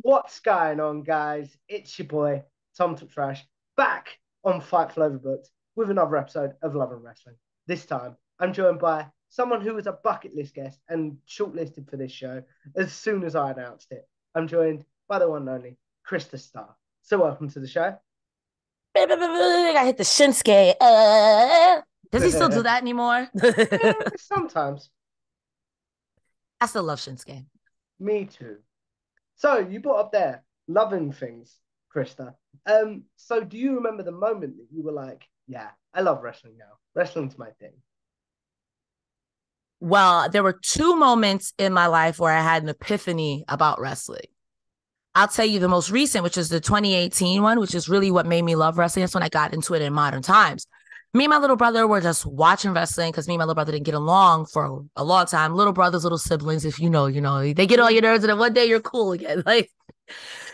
What's going on, guys? It's your boy, Tom Trash, back on Fightful Overbooked with another episode of Love and Wrestling. This time, I'm joined by someone who was a bucket list guest and shortlisted for this show as soon as I announced it. I'm joined by the one and only Cresta Starr. So welcome to the show. I hit the Shinsuke. Does he still do that anymore? Sometimes. I still love Shinsuke. Me too. So you brought up there loving things, Krista. So do you remember the moment that you were like, yeah, I love wrestling now. Wrestling's my thing. Well, there were two moments in my life where I had an epiphany about wrestling. I'll tell you the most recent, which is the 2018 one, which is really what made me love wrestling. That's when I got into it in modern times. Me and my little brother were just watching wrestling because me and my little brother didn't get along for a long time. Little brothers, little siblings, if you know, they get on your nerves and then one day you're cool again.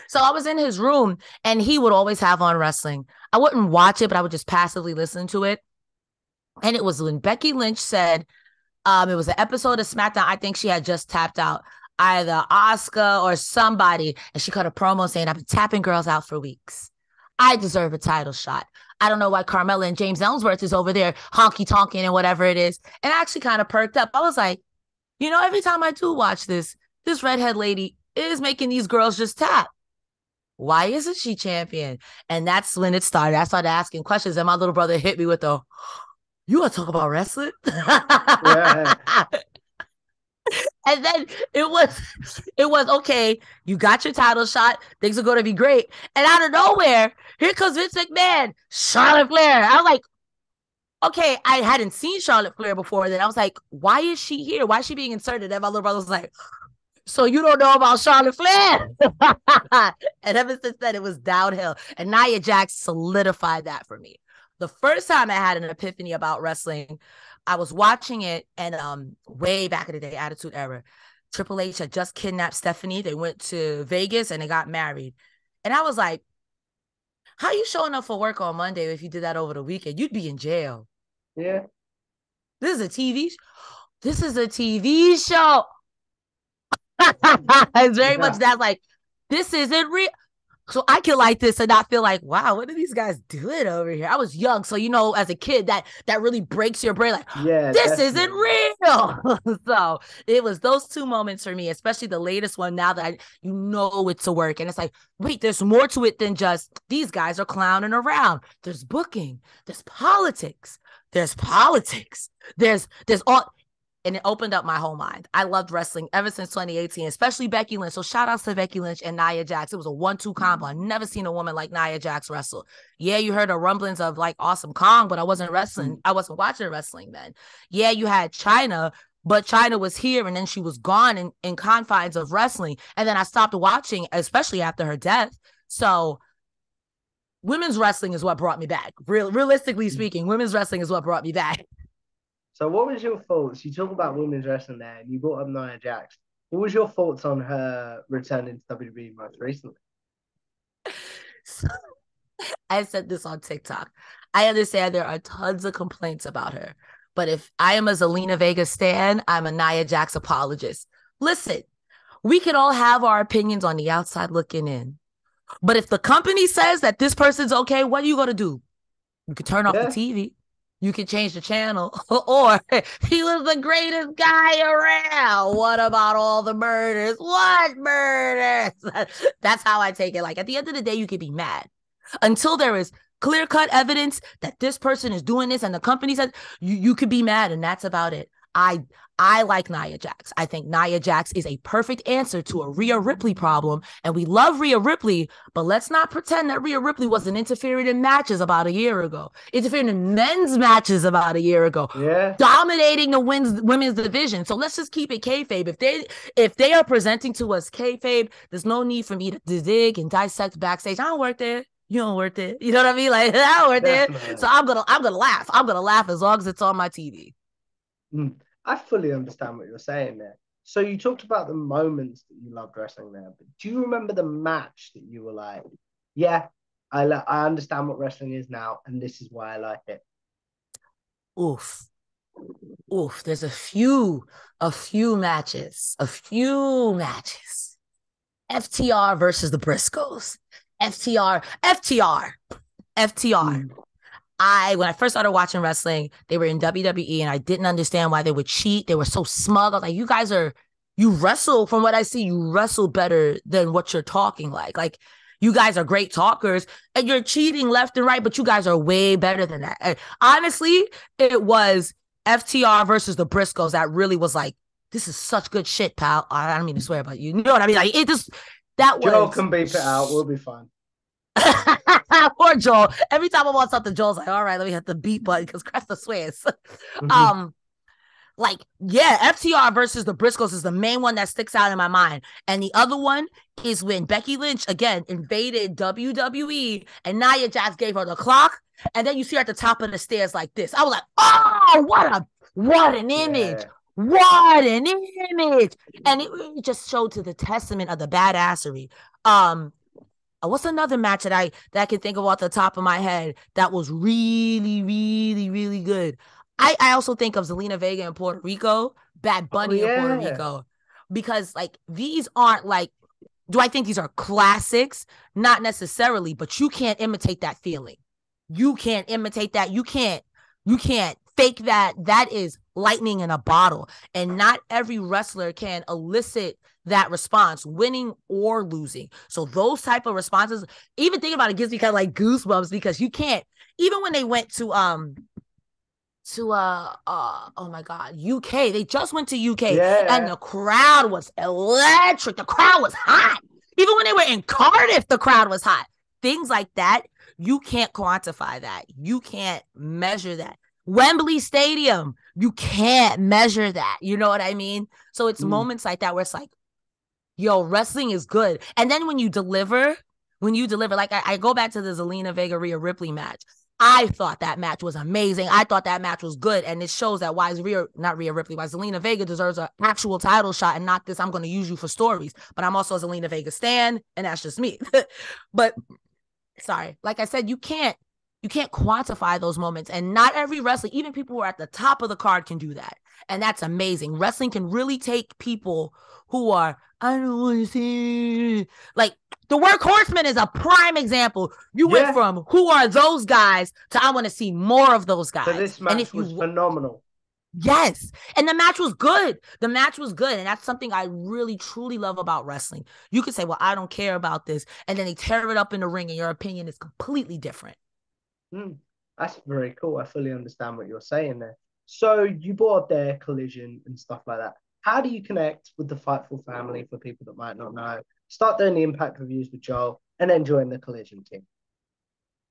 So I was in his room and he would always have on wrestling. I wouldn't watch it, but I would just passively listen to it. And it was when Becky Lynch said, it was an episode of SmackDown. I think she had just tapped out, either Oscar or somebody. And she cut a promo saying, I've been tapping girls out for weeks. I deserve a title shot. I don't know why Carmella and James Ellsworth is over there honky tonking and whatever it is. And I actually kind of perked up. I was like, every time I do watch this redhead lady is making these girls just tap. Why isn't she champion? And that's when it started. I started asking questions and my little brother hit me with the, you want to talk about wrestling? Yeah. And then it was okay. You got your title shot. Things are going to be great. And out of nowhere, here comes Vince McMahon, Charlotte Flair. I was like, okay, I hadn't seen Charlotte Flair before. Then I was like, why is she here? Why is she being inserted? And my little brother was like, so you don't know about Charlotte Flair? And ever since then, it was downhill. And Nia Jax solidified that for me. The first time I had an epiphany about wrestling, I was watching it, and way back in the day, Attitude Era, Triple H had just kidnapped Stephanie. They went to Vegas and they got married. And I was like, how you showing up for work on Monday if you did that over the weekend? You'd be in jail. Yeah. This is a TV This is a TV show. It's very much that, like, this isn't real. So I can like this and not feel like, wow, what are these guys doing over here? I was young, so as a kid, that really breaks your brain. Like, yeah, this isn't real. So it was those two moments for me, especially the latest one. Now that it's a work, and it's like, wait, there's more to it than just these guys are clowning around. There's booking, there's politics, there's all. And it opened up my whole mind. I loved wrestling ever since 2018, especially Becky Lynch. So shout outs to Becky Lynch and Nia Jax. It was a 1-2 combo. I've never seen a woman like Nia Jax wrestle. Yeah, you heard the rumblings of like Awesome Kong, but I wasn't wrestling. I wasn't watching wrestling then. Yeah, you had China, but China was here and then she was gone in confines of wrestling. And then I stopped watching, especially after her death. So women's wrestling is what brought me back. Realistically speaking, women's wrestling is what brought me back. So what was your thoughts? You talk about women's wrestling there, and you brought up Nia Jax. What was your thoughts on her returning to WWE most recently? So, I said this on TikTok. I understand there are tons of complaints about her, but if I am a Zelina Vega stan, I'm a Nia Jax apologist. Listen, we can all have our opinions on the outside looking in, but if the company says that this person's okay, what are you going to do? You could turn off the TV. You can change the channel, or he was the greatest guy around. What about all the murders? What murders? That's how I take it. Like, at the end of the day, you could be mad until there is clear-cut evidence that this person is doing this and the company says you could be mad, and that's about it. I like Nia Jax. I think Nia Jax is a perfect answer to a Rhea Ripley problem. And we love Rhea Ripley, but let's not pretend that Rhea Ripley wasn't interfering in matches about a year ago. Interfering in men's matches about a year ago. Yeah. Dominating the women's division. So let's just keep it kayfabe. If they are presenting to us kayfabe, there's no need for me to dig and dissect backstage. I don't work there. You don't work there. You know what I mean? Like, I don't work there. So I'm gonna laugh. I'm gonna laugh as long as it's on my TV. I fully understand what you're saying there. So you talked about the moments that you loved wrestling there, but do you remember the match that you were like, yeah, I understand what wrestling is now, and this is why I like it? Oof. There's a few matches. FTR versus the Briscoes. FTR. When I first started watching wrestling, they were in WWE and I didn't understand why they would cheat. They were so smug. I was like, you wrestle, from what I see, you wrestle better than what you're talking like. Like, you guys are great talkers and you're cheating left and right, but you guys are way better than that. And honestly, it was FTR versus the Briscoes that really was like, this is such good shit, pal. I don't mean to swear, but you know what I mean? Like, Joel can beep it out. We'll be fine. Poor Joel. Every time I want something, Joel's like, all right, let me hit the beat button because Cresta swears. FTR versus the Briscoes is the main one that sticks out in my mind. And the other one is when Becky Lynch, again, invaded WWE and Nia Jax gave her the clock. And then you see her at the top of the stairs like this. I was like, oh, what an image. Yeah. What an image. And it just showed to the testament of the badassery. What's another match that I can think of off the top of my head that was really, really, really good? I also think of Zelina Vega in Puerto Rico, Bad Bunny in Puerto Rico, because like these aren't like, do I think these are classics? Not necessarily, but you can't imitate that feeling. You can't imitate that. You can't fake that. That is lightning in a bottle. And not every wrestler can elicit that response, winning or losing. So those type of responses, even thinking about it gives me kind of like goosebumps, because you can't, even when they went to oh my God, UK. They just went to UK and the crowd was electric. The crowd was hot. Even when they were in Cardiff, the crowd was hot. Things like that, you can't quantify that. You can't measure that. Wembley Stadium, you can't measure that. You know what I mean? So it's moments like that where it's like, yo, wrestling is good. And then when you deliver, like I go back to the Zelina Vega Rhea Ripley match. I thought that match was amazing. I thought that match was good. And it shows that why Zelina Vega deserves an actual title shot and not this, I'm going to use you for stories. But I'm also a Zelina Vega stan, and that's just me. But sorry, like I said, you can't quantify those moments. And not every wrestler, even people who are at the top of the card, can do that. And that's amazing. Wrestling can really take people who are, I don't want to see, like the Workhorsemen is a prime example. You went from who are those guys to I want to see more of those guys. So this match was phenomenal. Yes. And the match was good. And that's something I really, truly love about wrestling. You could say, well, I don't care about this. And then they tear it up in the ring and your opinion is completely different. That's very cool. I fully understand what you're saying there. So you brought up their Collision and stuff like that. How do you connect with the Fightful family for people that might not know? Start doing the Impact reviews with Joel and then join the Collision team.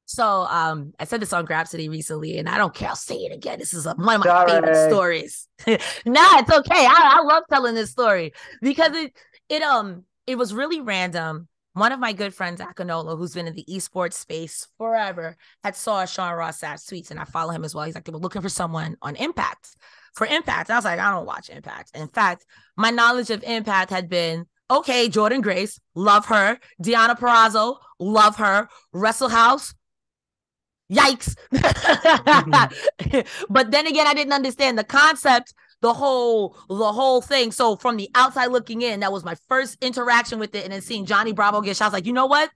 So I said this on Grapsody recently, and I don't care. I'll say it again. This is one of my favorite stories. Nah, it's okay. I love telling this story because it was really random. One of my good friends, Akinola, who's been in the esports space forever, had saw Sean Ross Sapp's tweets, and I follow him as well. He's like, they were looking for someone on Impact. For Impact. I was like, I don't watch Impact. In fact, my knowledge of Impact had been, okay, Jordan Grace, love her. Deonna Purrazzo, love her. Wrestle House, yikes. But then again, I didn't understand the concept, the whole thing. So from the outside looking in, that was my first interaction with it. And then seeing Johnny Bravo get shot, I was like, you know what?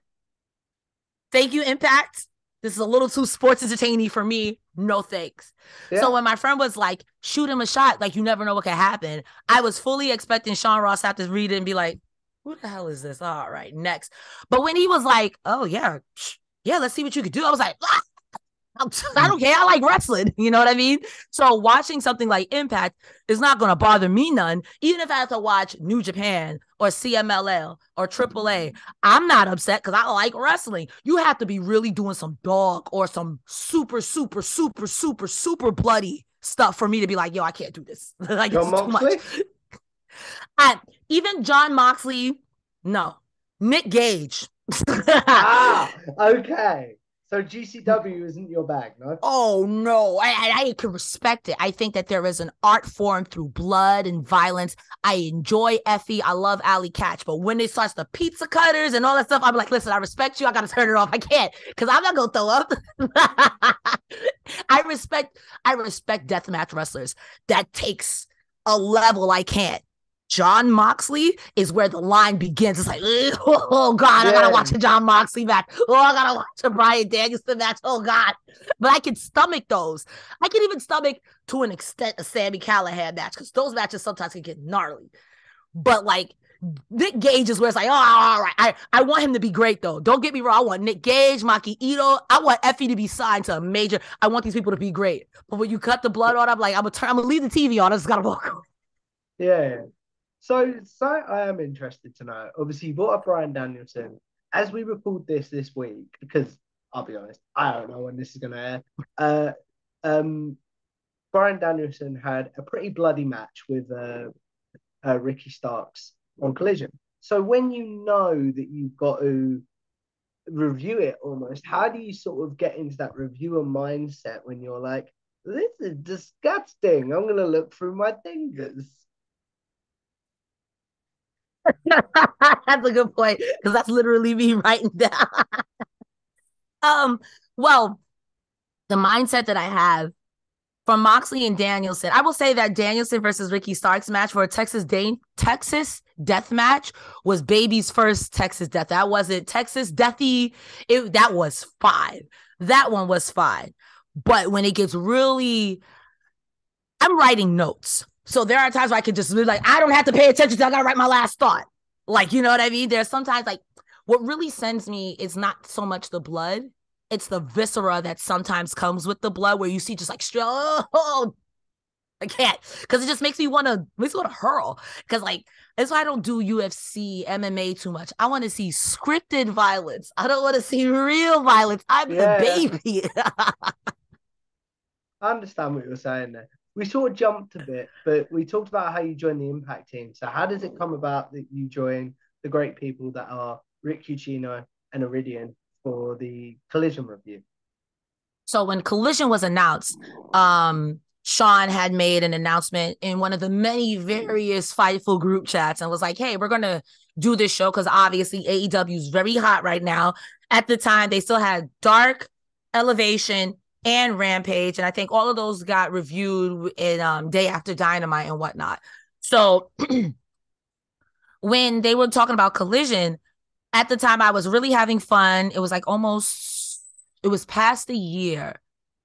Thank you, Impact. This is a little too sports entertaining for me. No thanks. Yeah. So when my friend was like, shoot him a shot, like you never know what could happen, I was fully expecting Sean Ross Sapp to read it and be like, who the hell is this? All right, next. But when he was like, oh, yeah, let's see what you could do. I was like, I don't care. I like wrestling. You know what I mean? So watching something like Impact is not going to bother me none. Even if I have to watch New Japan or CMLL or AAA, I'm not upset because I like wrestling. You have to be really doing some dog or some super, super, super, super, super bloody stuff for me to be like, yo, I can't do this. Like, it's too much. Even John Moxley, no. Nick Gage. Okay. So GCW isn't your bag, no? Oh, no. I can respect it. I think that there is an art form through blood and violence. I enjoy Effie. I love Alley Catch. But when it starts the pizza cutters and all that stuff, I'm like, listen, I respect you. I got to turn it off. I can't because I'm not going to throw up. I respect deathmatch wrestlers. That takes a level I can't. John Moxley is where the line begins. It's like, oh God, I gotta watch a John Moxley match. Oh, I gotta watch a Bryan Danielson match. Oh God. But I can stomach those. I can even stomach to an extent a Sami Callihan match, because those matches sometimes can get gnarly. But like Nick Gage is where it's like, oh, all right. I want him to be great though. Don't get me wrong. I want Nick Gage, Maki Ito. I want Effie to be signed to a major. I want these people to be great. But when you cut the blood on, I'm like, I'm gonna leave the TV on. I just gotta walk. Yeah. So I am interested to know. Obviously, you brought up Bryan Danielson. As we record this week, because I'll be honest, I don't know when this is going to air. Bryan Danielson had a pretty bloody match with Ricky Starks on Collision. So when you know that you've got to review it almost, how do you sort of get into that reviewer mindset when you're like, this is disgusting. I'm going to look through my fingers. That's a good point, because that's literally me writing down. Well, the mindset that I have from Moxley and Danielson, I will say that Danielson versus Ricky Starks match for a Texas death match was Baby's first Texas death. That wasn't Texas deathy. That was fine. That one was fine. But when it gets really, I'm writing notes. So there are times where I could just be like, I don't have to pay attention to, I gotta write my last thought. Like, you know what I mean? There's sometimes like what really sends me is not so much the blood. It's the viscera that sometimes comes with the blood, where you see just like, oh, I can't. Because it just makes me want to hurl. Because like, that's why I don't do UFC, MMA too much. I want to see scripted violence. I don't want to see real violence. I'm the baby. I understand what you're saying there. We sort of jumped a bit, but we talked about how you joined the Impact team. So how does it come about that you join the great people that are Rick Ucchino and Iridian for the Collision review? So when Collision was announced, Sean had made an announcement in one of the many various Fightful group chats and was like, hey, we're going to do this show because obviously AEW is very hot right now. At the time, they still had Dark, Elevation, and Rampage, and I think all of those got reviewed in Day After Dynamite and whatnot. So when they were talking about Collision, at the time I was really having fun. It was like it was past a year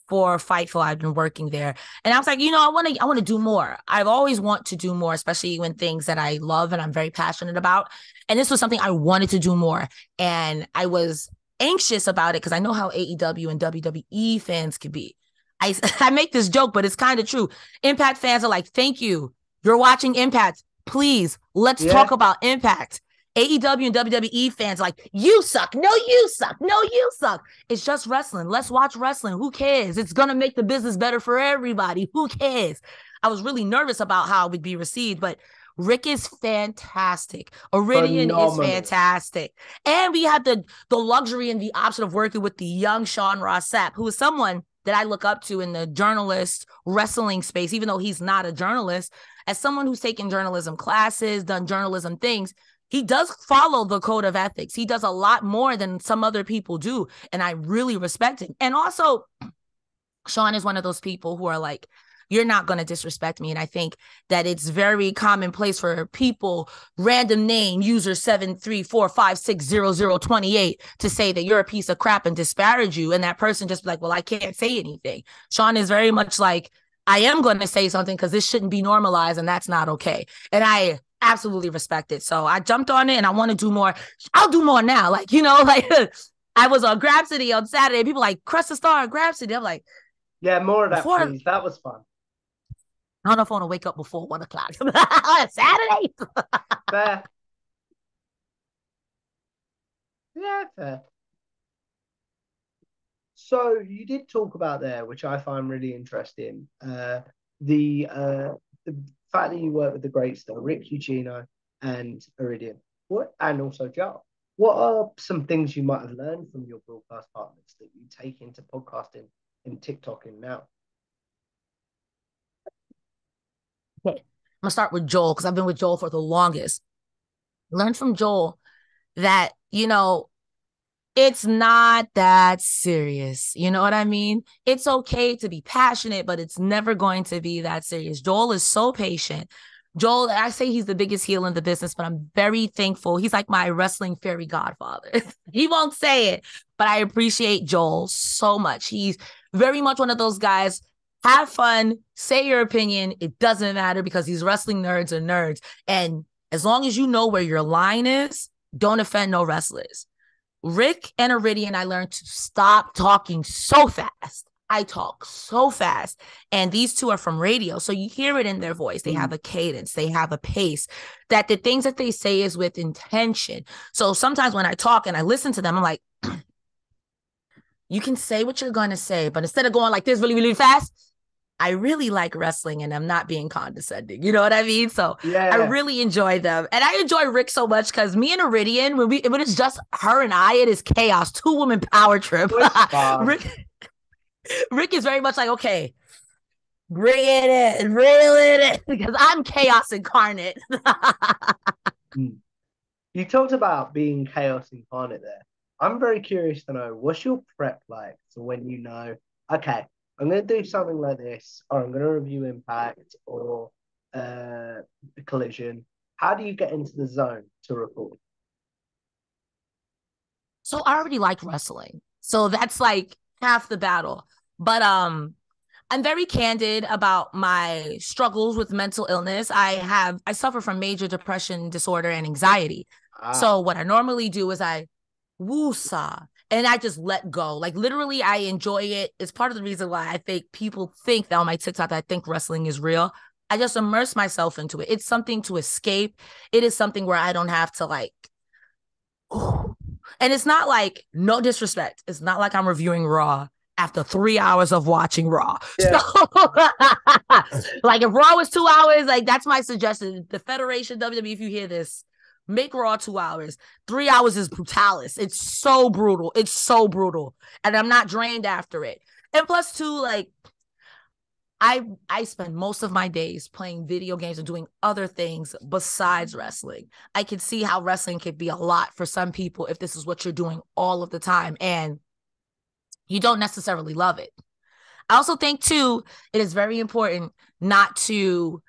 for Fightful. I've been working there, and I was like, I want to do more. I've always want to do more, especially when things that I love and I'm very passionate about. And this was something I wanted to do more, and I was anxious about it because I know how AEW and WWE fans can be. I make this joke, but it's kind of true. Impact fans are like, thank you. You're watching Impact. Please, let's talk about Impact. AEW and WWE fans are like, you suck. No, you suck. No, you suck. It's just wrestling. Let's watch wrestling. Who cares? It's going to make the business better for everybody. Who cares? I was really nervous about how it would be received, but Rick is fantastic. Iridian is fantastic. And we had the luxury and the option of working with the young Sean Ross Sapp, who is someone that I look up to in the journalist wrestling space, even though he's not a journalist. As someone who's taken journalism classes, done journalism things, he does follow the code of ethics. He does a lot more than some other people do. And I really respect him. And also, Sean is one of those people who are like, you're not going to disrespect me. And I think that it's very commonplace for people, random name, user 734560028, to say that you're a piece of crap and disparage you. And that person just be like, well, I can't say anything. Sean is very much like, I am going to say something because this shouldn't be normalized and that's not okay. And I absolutely respect it. So I jumped on it and I want to do more. I'll do more now. Like, I was on Grab City on Saturday. People like Cresta Starr and Grab City. I'm like, yeah, more of that, please. That was fun. I don't know if I want to wake up before 1 o'clock. Saturday. Fair. Yeah, fair. So you did talk about there, which I find really interesting, the fact that you work with the great still, Rick Ucchino and Iridian, and also Joe. What are some things you might have learned from your broadcast partners that you take into podcasting and TikToking now? Okay, I'm gonna start with Joel because I've been with Joel for the longest. Learn from Joel that, it's not that serious. You know what I mean? It's okay to be passionate, but it's never going to be that serious. Joel is so patient. Joel, I say he's the biggest heel in the business, but I'm very thankful. He's like my wrestling fairy godfather. He won't say it, but I appreciate Joel so much. He's very much one of those guys. Have fun, say your opinion. It doesn't matter because these wrestling nerds are nerds. And as long as you know where your line is, don't offend no wrestlers. Rick and Iridian, I learned to stop talking so fast. I talk so fast. And these two are from radio. So you hear it in their voice. They have a cadence. They have a pace that the things that they say is with intention. So sometimes when I talk and I listen to them, I'm like, you can say what you're going to say, but instead of going like this really, really fast, I really like wrestling and I'm not being condescending. You know what I mean? So I really enjoy them. And I enjoy Rick so much because me and Iridian, when it's just her and I, it is chaos. 2-woman power trip. Rick is very much like, okay, bring it in, reel it in, because I'm chaos incarnate. You talked about being chaos incarnate there. I'm very curious to know, what's your prep like? So when you know, okay, I'm going to do something like this, or I'm going to review Impact or Collision. How do you get into the zone to record? So I already like wrestling. So that's like half the battle. But I'm very candid about my struggles with mental illness. I suffer from major depression disorder and anxiety. So what I normally do is I woosah and I just let go. Like literally I enjoy it. It's part of the reason why I think people think that on my TikTok that I think wrestling is real. I just immerse myself into it. It's something to escape. It is something where I don't have to like, and it's not like, no disrespect. It's not like I'm reviewing Raw after 3 hours of watching Raw. Yeah. So, like if Raw was 2 hours, like that's my suggestion. The Federation, WWE, if you hear this, make Raw 2 hours. 3 hours is brutalis. It's so brutal. It's so brutal. And I'm not drained after it. And plus two, like I spend most of my days playing video games and doing other things besides wrestling. I can see how wrestling could be a lot for some people if this is what you're doing all of the time and you don't necessarily love it. I also think, too, it is very important not to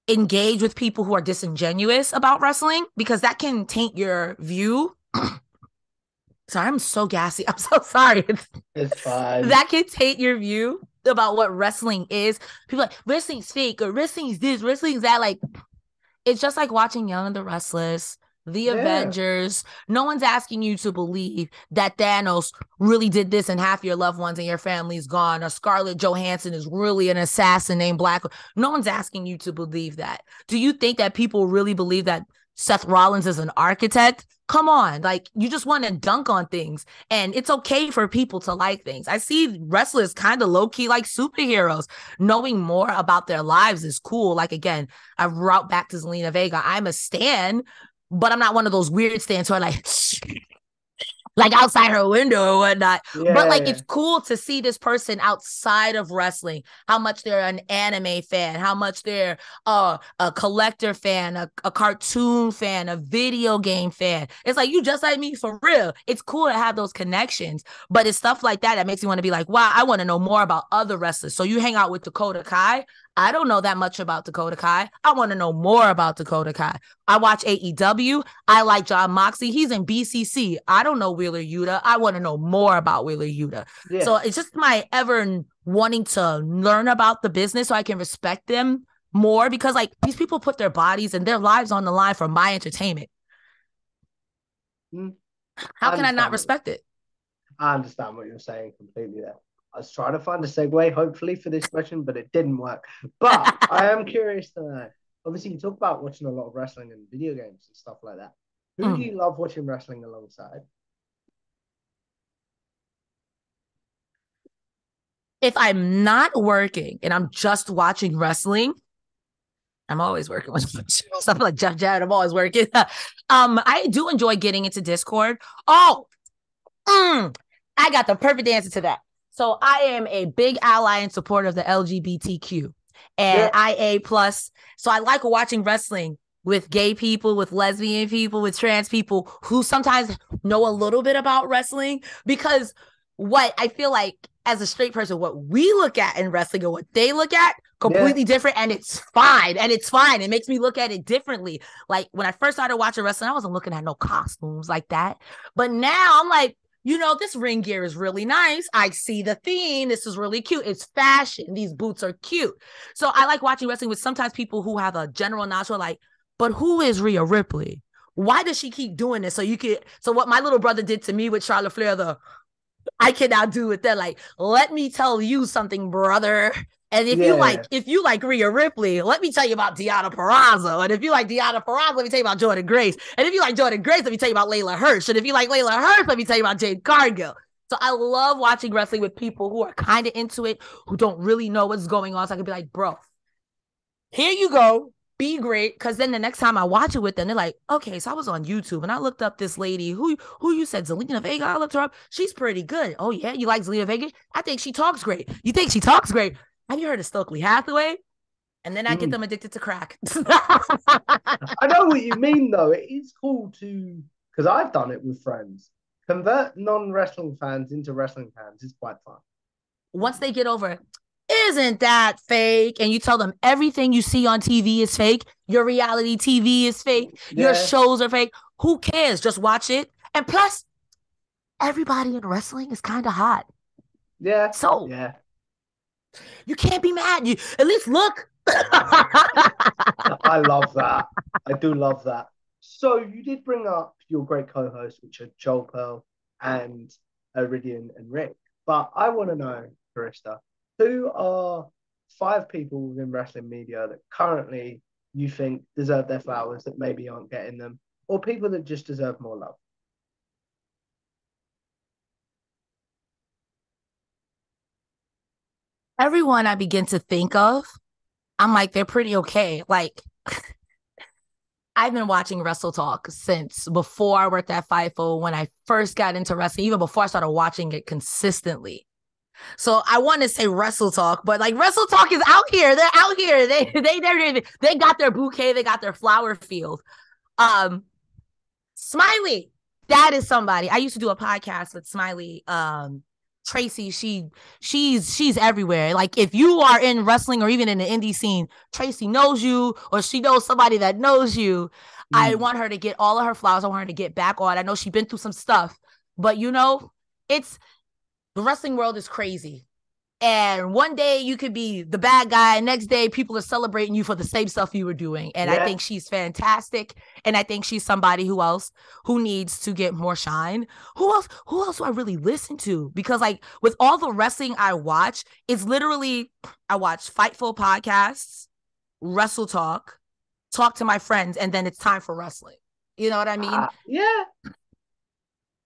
engage with people who are disingenuous about wrestling because that can taint your view. Sorry, I'm so gassy. I'm so sorry. It's fine. That can taint your view about what wrestling is. People are like, wrestling's fake or wrestling's this, wrestling's that. Like, it's just like watching Young and the Restless, the Avengers. No one's asking you to believe that Thanos really did this and half your loved ones and your family's gone, or Scarlett Johansson is really an assassin named Black. No one's asking you to believe that. Do you think that people really believe that Seth Rollins is an architect? Come on, like you just want to dunk on things, and it's okay for people to like things. I see wrestlers kind of low-key like superheroes. Knowing more about their lives is cool. Like again, I route back to Zelina Vega. I'm a stan, but I'm not one of those weird stans who are like outside her window or whatnot. Yeah, but like, it's cool to see this person outside of wrestling, how much they're an anime fan, how much they're a collector fan, a cartoon fan, a video game fan. It's like, you just like me for real. It's cool to have those connections, but it's stuff like that want to be like, wow, I want to know more about other wrestlers. So you hang out with Dakota Kai. I don't know that much about Dakota Kai. I want to know more about Dakota Kai. I watch AEW. I like Jon Moxley. He's in BCC. I don't know Wheeler Yuta. I want to know more about Wheeler Yuta. Yeah. So it's just my ever wanting to learn about the business so I can respect them more, because like these people put their bodies and their lives on the line for my entertainment. How can I not respect it? I understand what you're saying completely there. I was trying to find a segue, hopefully, for this question, but it didn't work. But I am curious to know. Obviously, you talk about watching a lot of wrestling and video games and stuff like that. Who do you love watching wrestling alongside? If I'm not working and I'm just watching wrestling, I'm always working with stuff like Jeff Jarrett. I'm always working. I do enjoy getting into Discord. I got the perfect answer to that. So I am a big ally and supporter of the LGBTQ and IA+. So I like watching wrestling with gay people, with lesbian people, with trans people who sometimes know a little bit about wrestling, because what I feel like as a straight person, what we look at in wrestling and what they look at, completely different, and it's fine. It makes me look at it differently. Like when I first started watching wrestling, I wasn't looking at no costumes like that. But now I'm like, this ring gear is really nice. I see the theme. This is really cute. It's fashion. These boots are cute. So I like watching wrestling with sometimes people who have a general knowledge are like, but who is Rhea Ripley? Why does she keep doing this? So what my little brother did to me with Charlotte Flair, I cannot do it. They're like, let me tell you something, brother. And if you like Rhea Ripley, let me tell you about Deonna Purrazzo. And if you like Deonna Purrazzo, let me tell you about Jordan Grace. And if you like Jordan Grace, let me tell you about Layla Hirsch. And if you like Layla Hirsch, let me tell you about Jade Cargill. So I love watching wrestling with people who are kind of into it, who don't really know what's going on. So I can be like, bro, here you go. Be great. Because then the next time I watch it with them, they're like, okay, so I was on YouTube and I looked up this lady who you said, Zelina Vega. I looked her up. She's pretty good. Oh, yeah. You like Zelina Vega? I think she talks great. You think she talks great? Have you heard of Stokely Hathaway? And then I get them addicted to crack. I know what you mean, though. It is cool to, because I've done it with friends. Convert non-wrestling fans into wrestling fans is quite fun. Once they get over, isn't that fake? And you tell them everything you see on TV is fake. Your reality TV is fake. Your shows are fake. Who cares? Just watch it. And plus, everybody in wrestling is kind of hot. Yeah. So, you can't be mad. You at least look. I love that. I do love that. So you did bring up your great co-hosts, which are Joel Pearl and Iridian and Rick. But I want to know, Cresta, who are 5 people within wrestling media that currently you think deserve their flowers that maybe aren't getting them, or people that just deserve more love? Everyone I begin to think of, I'm like, they're pretty okay. Like, I've been watching Wrestle Talk since before I worked at Fightful, when I first got into wrestling, even before I started watching it consistently. So I want to say Wrestle Talk, but like Wrestle Talk is out here. They're out here. They got their bouquet. They got their flower field. Smiley, that is somebody. I used to do a podcast with Smiley. Tracy, she's everywhere. Like if you are in wrestling or even in the indie scene, Tracy knows you, or she knows somebody that knows you. I want her to get all of her flowers. I want her to get back on. I know she's been through some stuff, but it's the wrestling world is crazy. And one day you could be the bad guy. Next day, people are celebrating you for the same stuff you were doing. And I think she's fantastic. And I think she's somebody who needs to get more shine. Who else do I really listen to? Because like with all the wrestling I watch, it's literally, I watch Fightful podcasts, Wrestle Talk, talk to my friends, and then it's time for wrestling. You know what I mean? Yeah.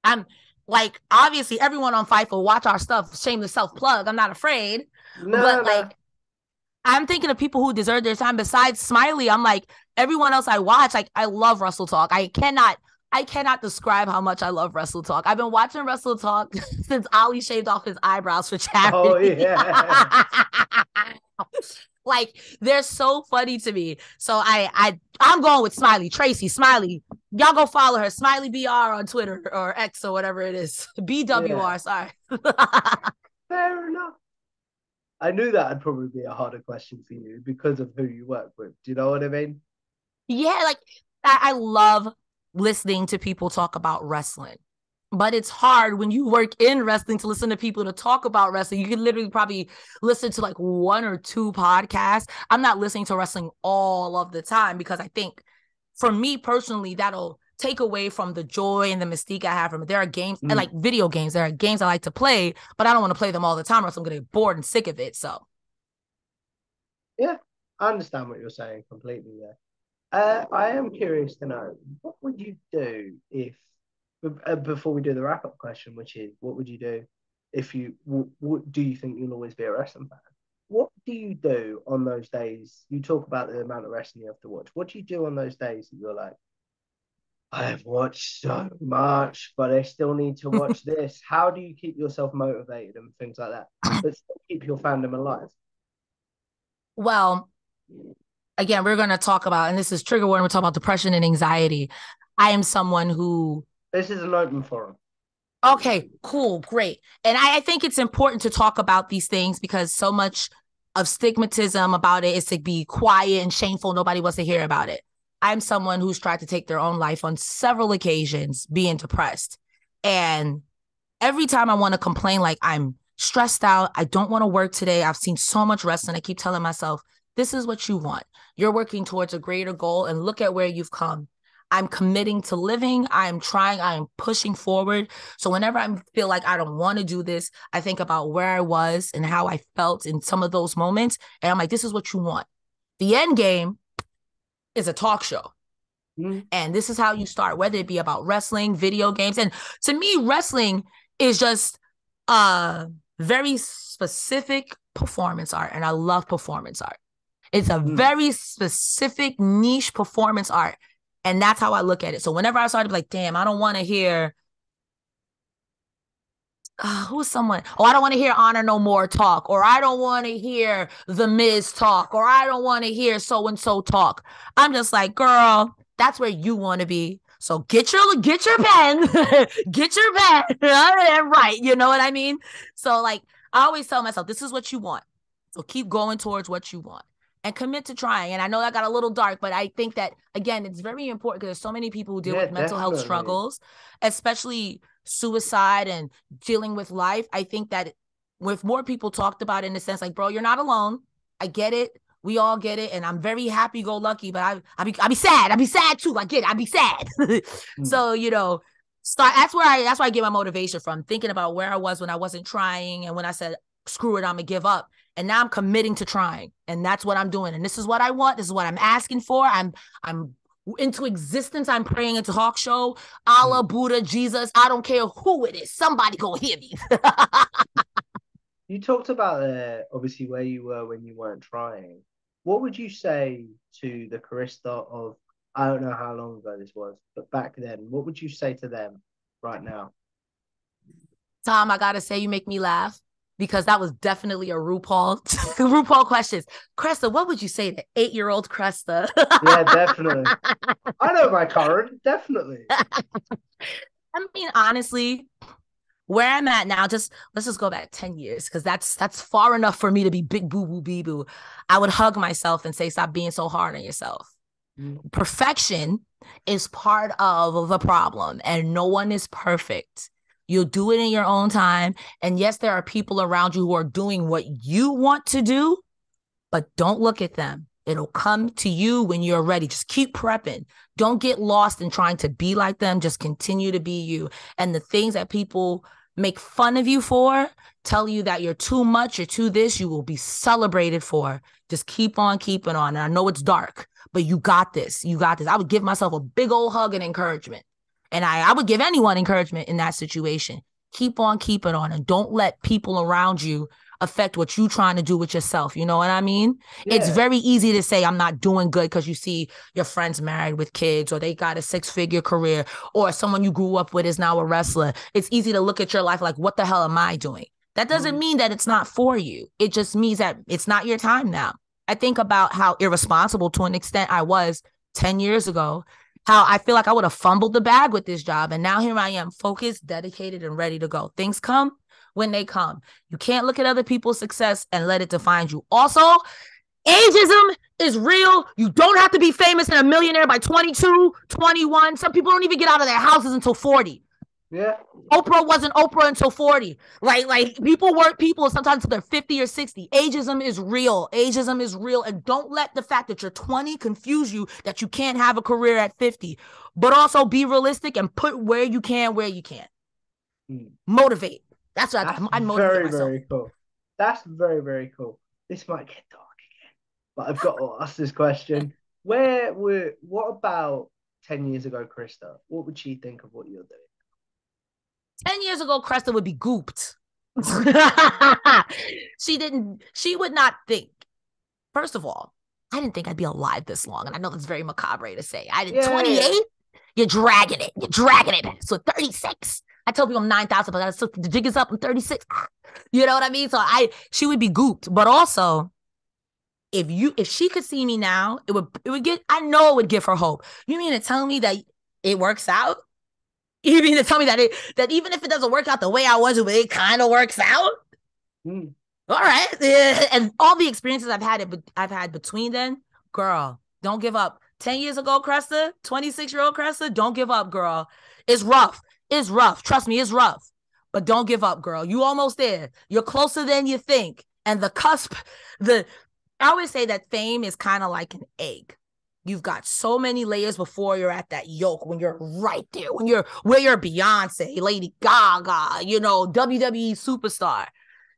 I'm like, obviously, everyone on Fightful watch our stuff. Shameless self-plug. I'm not afraid. Like, I'm thinking of people who deserve their time. Besides Smiley, I'm like, everyone else I watch, like, I love Wrestle Talk. I cannot describe how much I love Wrestle Talk. I've been watching Wrestle Talk since Ali shaved off his eyebrows for charity. Oh, yeah. Like, they're so funny to me. So I'm going with Smiley. Tracy, Smiley. Y'all go follow her. Smiley BR on Twitter or X or whatever it is. BWR, sorry. Fair enough. I knew that would probably be a harder question for you because of who you work with. Do you know what I mean? Yeah, like I love listening to people talk about wrestling. But it's hard when you work in wrestling to listen to people to talk about wrestling. You can literally probably listen to like 1 or 2 podcasts. I'm not listening to wrestling all of the time because I think for me personally, that'll take away from the joy and the mystique I have from it. There are games, and like video games, there are games I like to play, but I don't want to play them all the time or else I'm going to get bored and sick of it. So. Yeah, I understand what you're saying completely there. I am curious to know, what would you do if, before we do the wrap-up question, which is, what would you do if you, what do you think you'll always be a wrestling fan? What do you do on those days? You talk about the amount of wrestling you have to watch. What do you do on those days that you're like, I have watched so much, but I still need to watch this? How do you keep yourself motivated and things like that, but still keep your fandom alive? Well, again, we're going to talk about, and this is trigger warning, we're talking about depression and anxiety. I am someone who... This is an open forum. Okay, cool, great. And I think it's important to talk about these things because so much of stigmatism about it is to be quiet and shameful. Nobody wants to hear about it. I'm someone who's tried to take their own life on several occasions being depressed. And every time I want to complain, like I'm stressed out, I don't want to work today. I've seen so much wrestling. I keep telling myself, this is what you want. You're working towards a greater goal and look at where you've come. I'm committing to living. I'm trying. I'm pushing forward. So whenever I feel like I don't want to do this, I think about where I was and how I felt in some of those moments. And I'm like, this is what you want. The end game is a talk show. Mm-hmm. And this is how you start, whether it be about wrestling, video games. And to me, wrestling is just very specific performance art. And I love performance art. It's a very specific niche performance art. And that's how I look at it. So whenever I started to be like, damn, I don't want to hear, who's someone? Oh, I don't want to hear Honor No More talk, or I don't want to hear The Miz talk, or I don't want to hear so-and-so talk. I'm just like, girl, that's where you want to be. So get your pen, get your pen, right? You know what I mean? So like, I always tell myself, this is what you want. So keep going towards what you want. And commit to trying. And I know that got a little dark, but I think that, again, it's very important because there's so many people who deal with mental health struggles, especially suicide and dealing with life. I think that with more people talked about it in the sense like, bro, you're not alone. I get it. We all get it. And I'm very happy-go-lucky, but I be sad. I be sad too. I get it. I be sad. So, you know, that's where I get my motivation from, thinking about where I was when I wasn't trying. And when I said, screw it, I'm gonna give up. And now I'm committing to trying. And that's what I'm doing. And this is what I want. This is what I'm asking for. I'm into existence. I'm praying into talk show. Allah, Buddha, Jesus. I don't care who it is. Somebody go hear me. You talked about obviously where you were when you weren't trying. What would you say to the Cresta of, I don't know how long ago this was, but back then, what would you say to them right now? Tom, I gotta say, you make me laugh. Because that was definitely a RuPaul questions. Cresta, what would you say to 8-year-old Cresta? Yeah, definitely. I know my current, definitely. I mean, honestly, where I'm at now, let's just go back 10 years, because that's far enough for me to be big boo-boo bee-boo. I would hug myself and say, stop being so hard on yourself. Perfection is part of the problem, and no one is perfect. You'll do it in your own time. And yes, there are people around you who are doing what you want to do, but don't look at them. It'll come to you when you're ready. Just keep prepping. Don't get lost in trying to be like them. Just continue to be you. And the things that people make fun of you for, tell you that you're too much, you're too this, you will be celebrated for. Just keep on keeping on. And I know it's dark, but you got this. You got this. I would give myself a big old hug and encouragement. And I would give anyone encouragement in that situation. Keep on keeping on, and don't let people around you affect what you're trying to do with yourself. You know what I mean? Yeah. It's very easy to say I'm not doing good because you see your friends married with kids, or they got a 6-figure career, or someone you grew up with is now a wrestler. It's easy to look at your life like, what the hell am I doing? That doesn't mean that it's not for you. It just means that it's not your time now. I think about how irresponsible to an extent I was 10 years ago. How I feel like I would have fumbled the bag with this job. And now here I am, focused, dedicated, and ready to go. Things come when they come. You can't look at other people's success and let it define you. Also, ageism is real. You don't have to be famous and a millionaire by 22, 21. Some people don't even get out of their houses until 40. Yeah. Oprah wasn't Oprah until 40. Like people weren't people sometimes until they're 50 or 60. Ageism is real. Ageism is real. And don't let the fact that you're 20 confuse you that you can't have a career at 50. But also be realistic and put where you can. Motivate. That's what I motivate myself. Very cool. That's very, very cool. This might get dark again, but I've got to ask this question. What about 10 years ago, Cresta? What would she think of what you're doing? 10 years ago, Cresta would be gooped. She would not think. First of all, I didn't think I'd be alive this long. And I know that's very macabre to say. 28? You're dragging it. So 36. I tell people I'm 9,000, but the jig is up. I'm 36. You know what I mean? So she would be gooped. But also, if she could see me now, I know it would give her hope. You mean to tell me that it works out? You mean to tell me that even if it doesn't work out the way I was, it kind of works out? All right. Yeah. And all the experiences I've had between then, girl, don't give up. 10 years ago, Cresta, 26-year-old Cresta, don't give up, girl. It's rough. It's rough. Trust me, it's rough. But don't give up, girl. You almost there. You're closer than you think. And the cusp, I always say that fame is kind of like an egg. You've got so many layers before you're at that yolk, when you're right there, when you're where you're Beyonce, Lady Gaga, WWE superstar.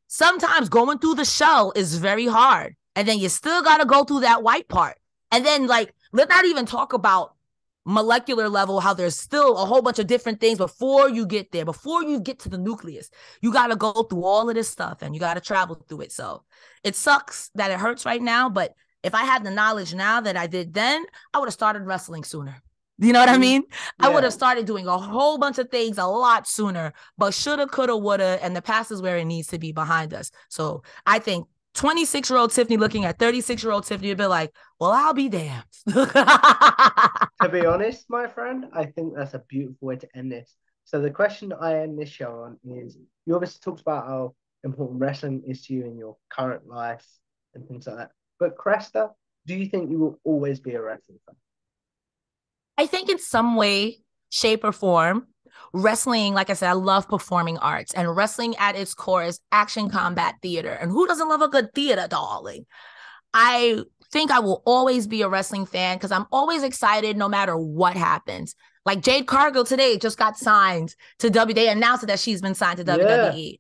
Sometimes going through the shell is very hard. And then you still got to go through that white part. And then, like, let's not even talk about molecular level, how there's still a whole bunch of different things before you get there, before you get to the nucleus. You got to go through all of this stuff and you got to travel through it. So it sucks that it hurts right now. But if I had the knowledge now that I did then, I would have started wrestling sooner. You know what I mean? Yeah. I would have started doing a whole bunch of things a lot sooner, but shoulda, coulda, woulda, and the past is where it needs to be behind us. So I think 26-year-old Tiffany looking at 36-year-old Tiffany would be like, well, I'll be damned. To be honest, my friend, I think that's a beautiful way to end this. So the question I end this show on is, you obviously talked about how important wrestling is to you in your current life and things like that. But Cresta, do you think you will always be a wrestling fan? I think in some way, shape, or form, wrestling, like I said, I love performing arts, and wrestling at its core is action combat theater. And who doesn't love a good theater, darling? I think I will always be a wrestling fan because I'm always excited no matter what happens. Like Jade Cargill today just got signed to WWE. They announced that she's been signed to WWE.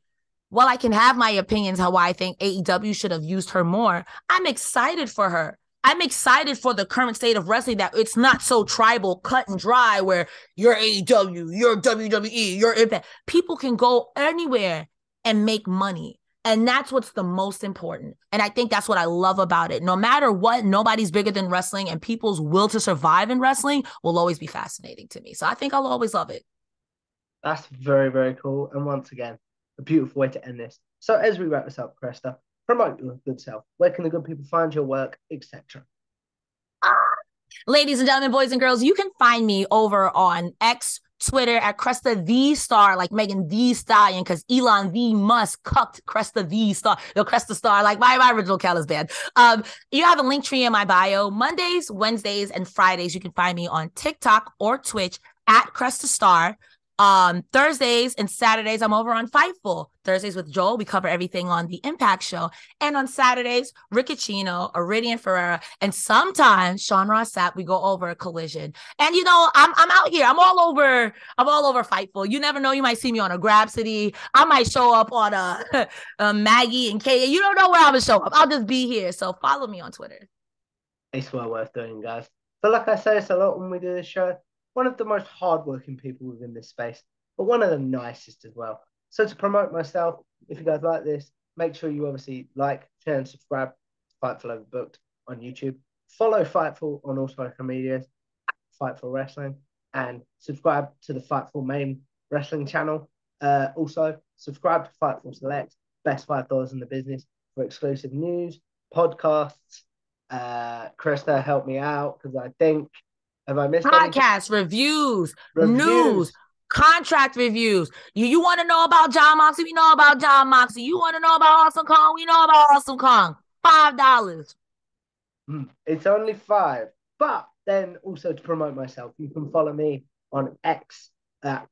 While I can have my opinions how I think AEW should have used her more, I'm excited for her. I'm excited for the current state of wrestling, that it's not so tribal, cut and dry, where you're AEW, you're WWE, you're Impact. People can go anywhere and make money. And that's what's the most important. And I think that's what I love about it. No matter what, nobody's bigger than wrestling, and people's will to survive in wrestling will always be fascinating to me. So I think I'll always love it. That's very, very cool. And once again, a beautiful way to end this. So as we wrap this up, Cresta, promote your good self. Where can the good people find your work, etc.? Ladies and gentlemen, boys and girls, you can find me over on X, Twitter at Cresta the Star, like Megan the Stallion, because Elon the Musk cucked Cresta the Star. Cresta Star, like my original Kellis band. You have a link tree in my bio. Mondays, Wednesdays, and Fridays, you can find me on TikTok or Twitch at Cresta Star. Thursdays and Saturdays, I'm over on Fightful. Thursdays with Joel, we cover everything on the Impact Show. And on Saturdays, Riccicino, Iridian Ferreira, and sometimes Sean Ross Sapp, we go over a Collision. And I'm out here. I'm all over Fightful. You never know, you might see me on a Grabsity. I might show up on a Maggie and Kay. You don't know where I'm gonna show up. I'll just be here. So follow me on Twitter. It's well worth doing, guys. But like I say, it's a lot when we do this show. One of the most hardworking people within this space, but one of the nicest as well. So to promote myself, if you guys like this, make sure you obviously like, share, and subscribe to Fightful Overbooked on YouTube. Follow Fightful on all social medias, Fightful Wrestling, and subscribe to the Fightful main wrestling channel. Also, subscribe to Fightful Select, best $5 in the business, for exclusive news, podcasts. Cresta, help me out, because I think, have I missed podcasts, reviews, news, contract reviews. You want to know about John Moxley? We know about John Moxley. You want to know about Awesome Kong? We know about Awesome Kong. $5. It's only $5. But then also to promote myself, you can follow me on X at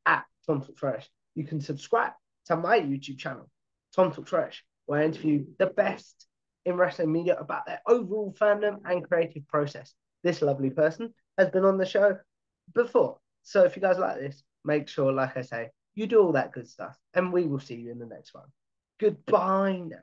Tom Talk Trash. You can subscribe to my YouTube channel, Tom Talk Trash, where I interview the best in wrestling media about their overall fandom and creative process. This lovely person has been on the show before. So if you guys like this, make sure, like I say, you do all that good stuff. And we will see you in the next one. Goodbye now.